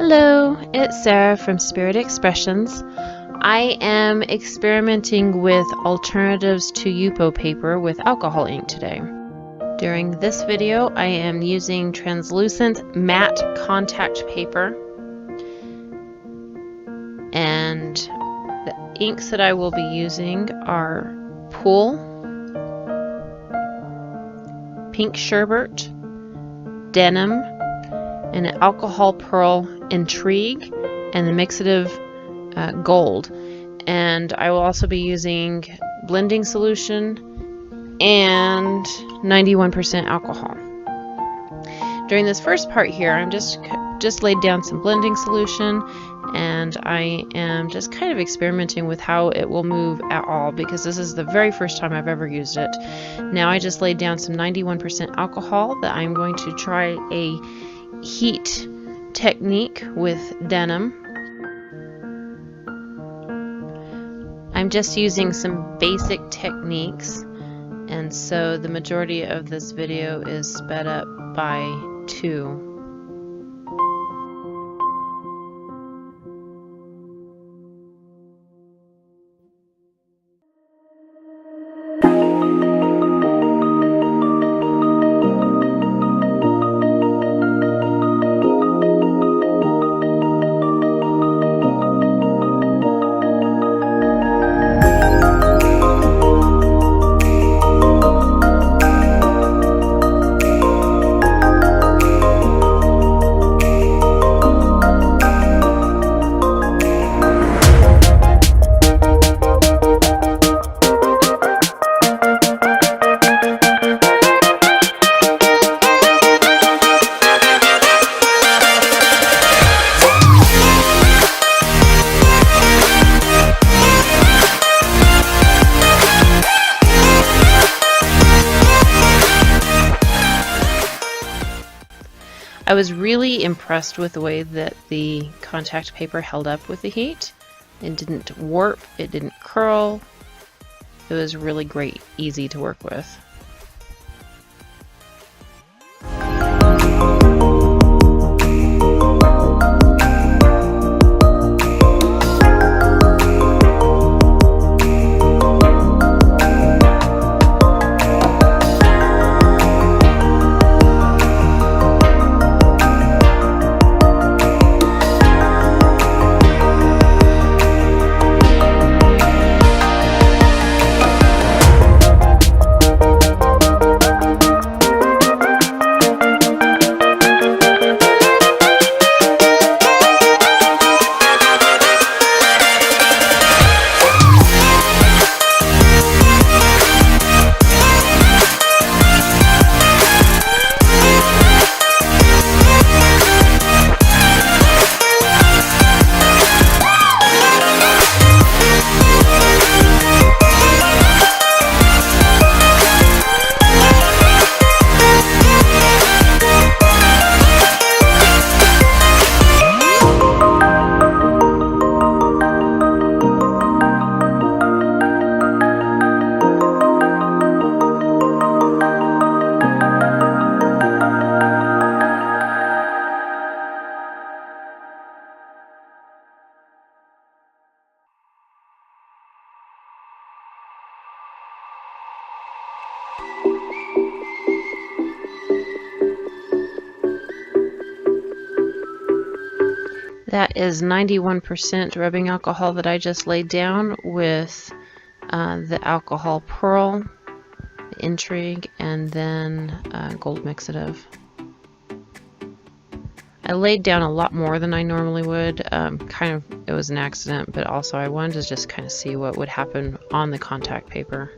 Hello, it's Sarah from Spirit Expressions. I am experimenting with alternatives to Yupo paper with alcohol ink today. During this video, I am using translucent matte contact paper, and the inks that I will be using are Pool, Pink Sherbet, Denim, and an Alcohol Pearl Intrigue, and the Mixative Gold. And I will also be using blending solution and 91% alcohol. During this first part here, I'm just laid down some blending solution, and I am just kind of experimenting with how it will move at all, because this is the very first time I've ever used it. Now I just laid down some 91% alcohol that I'm going to try a heat technique with denim. I'm just using some basic techniques, and so the majority of this video is sped up by 2. I was really impressed with the way that the contact paper held up with the heat. It didn't warp, it didn't curl. It was really great, easy to work with. That is 91% rubbing alcohol that I just laid down with the Alcohol Pearl, the Intrigue, and then Gold Mixative. I laid down a lot more than I normally would. It was an accident, but also I wanted to just kind of see what would happen on the contact paper.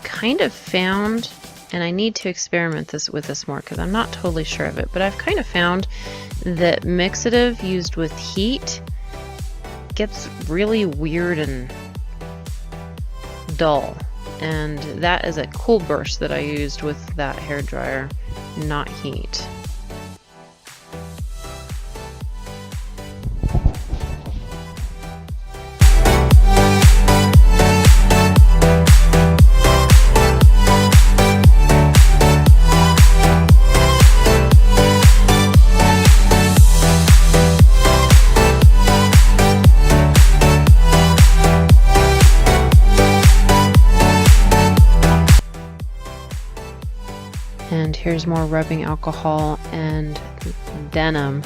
Kind of found, and I need to experiment with this more because I'm not totally sure of it, but I've kind of found that mixative used with heat gets really weird and dull. And that is a cool burst that I used with that hairdryer, not heat. And here's more rubbing alcohol and denim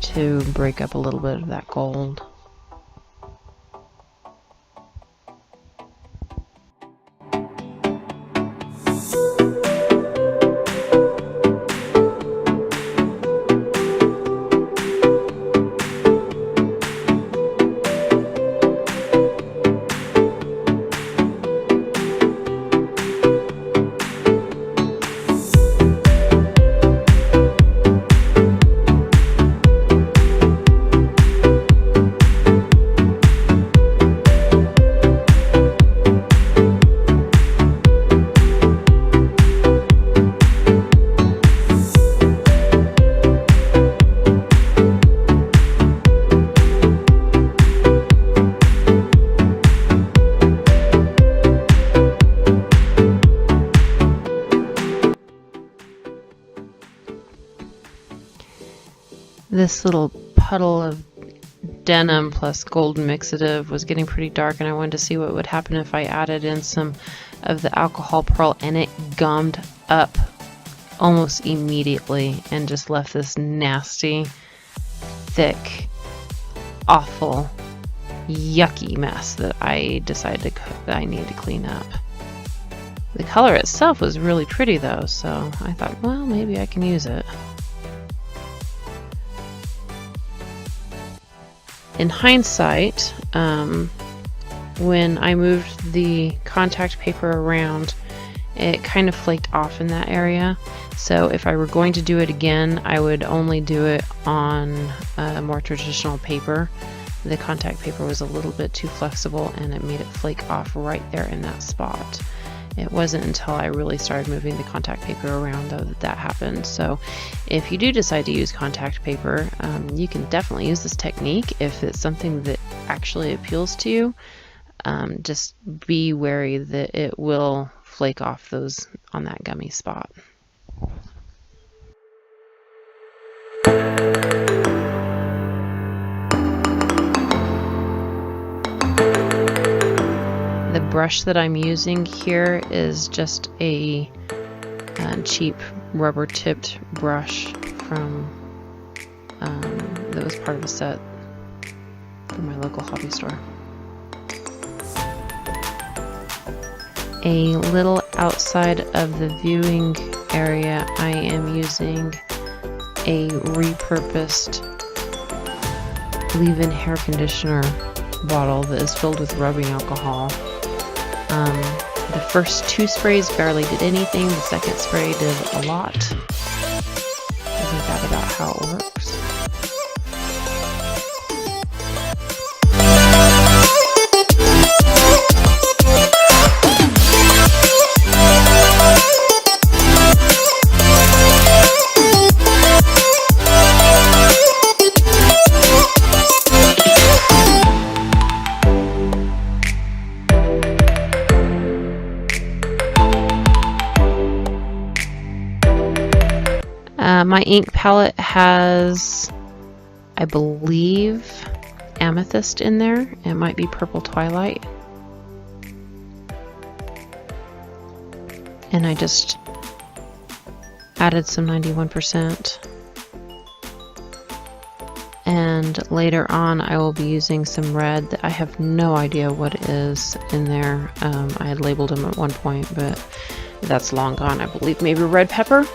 to break up a little bit of that gold. This little puddle of denim plus golden mixative was getting pretty dark, and I wanted to see what would happen if I added in some of the alcohol pearl, and it gummed up almost immediately and just left this nasty, thick, awful, yucky mess that I decided that I needed to clean up. The color itself was really pretty though, so I thought, well, maybe I can use it. In hindsight, when I moved the contact paper around, it kind of flaked off in that area. So if I were going to do it again, I would only do it on a more traditional paper. The contact paper was a little bit too flexible and it made it flake off right there in that spot. It wasn't until I really started moving the contact paper around though that happened. So if you do decide to use contact paper, you can definitely use this technique if it's something that actually appeals to you. Just be wary that it will flake off those on that gummy spot. The brush that I'm using here is just a cheap rubber tipped brush from that was part of a set from my local hobby store. A little outside of the viewing area, I am using a repurposed leave-in hair conditioner bottle that is filled with rubbing alcohol. The first 2 sprays barely did anything, the second spray did a lot. Isn't that about how it works? My ink palette has, I believe, amethyst in there. It might be purple twilight. And I just added some 91%. And later on I will be using some red that I have no idea what it is in there. I had labeled them at one point, but that's long gone. I believe maybe red pepper.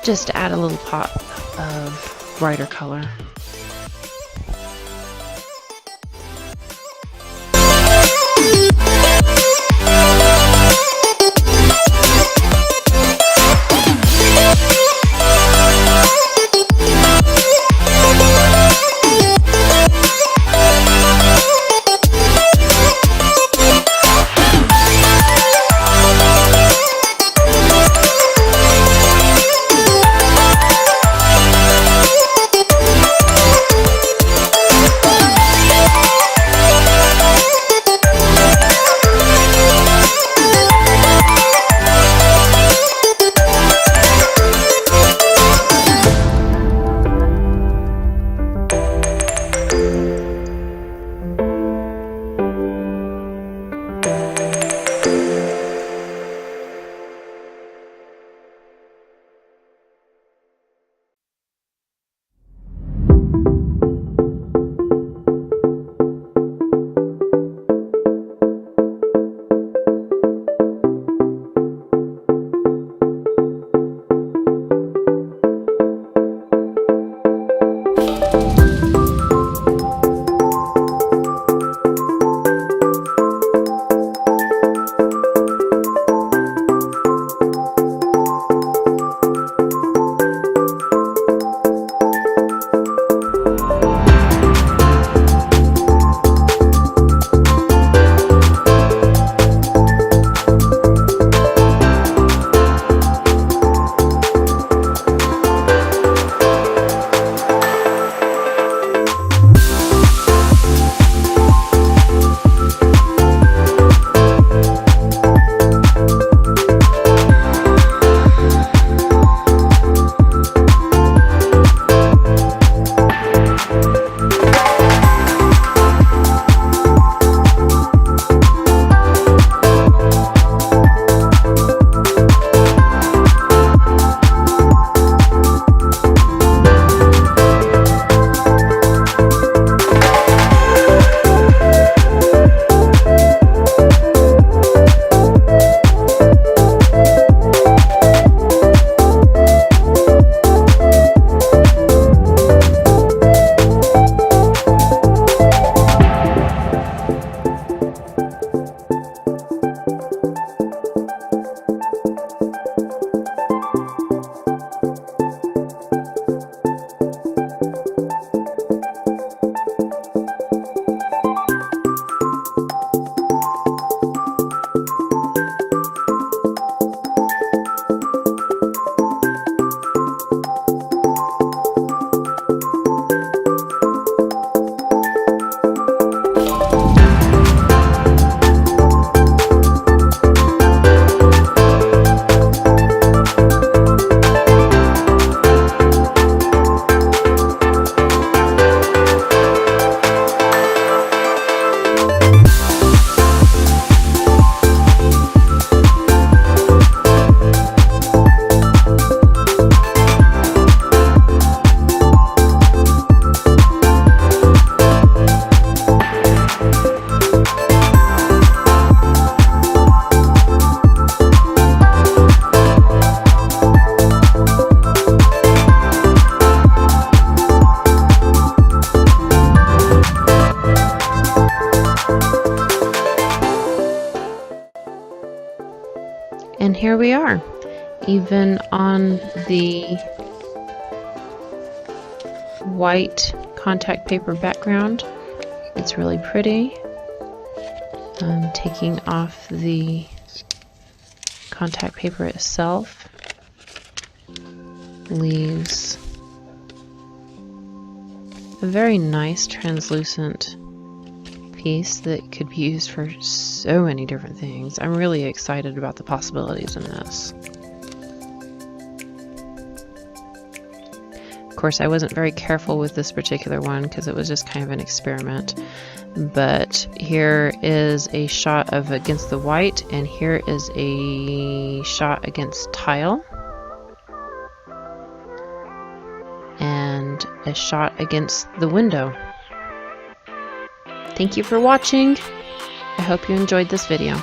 Just to add a little pop of brighter color. here we are. Even on the white contact paper background, it's really pretty. Taking off the contact paper itself leaves a very nice translucent piece that could be used for so many different things. I'm really excited about the possibilities in this. Of course, I wasn't very careful with this particular one because it was just kind of an experiment. But here is a shot of against the white, and here is a shot against tile, and a shot against the window. Thank you for watching. I hope you enjoyed this video.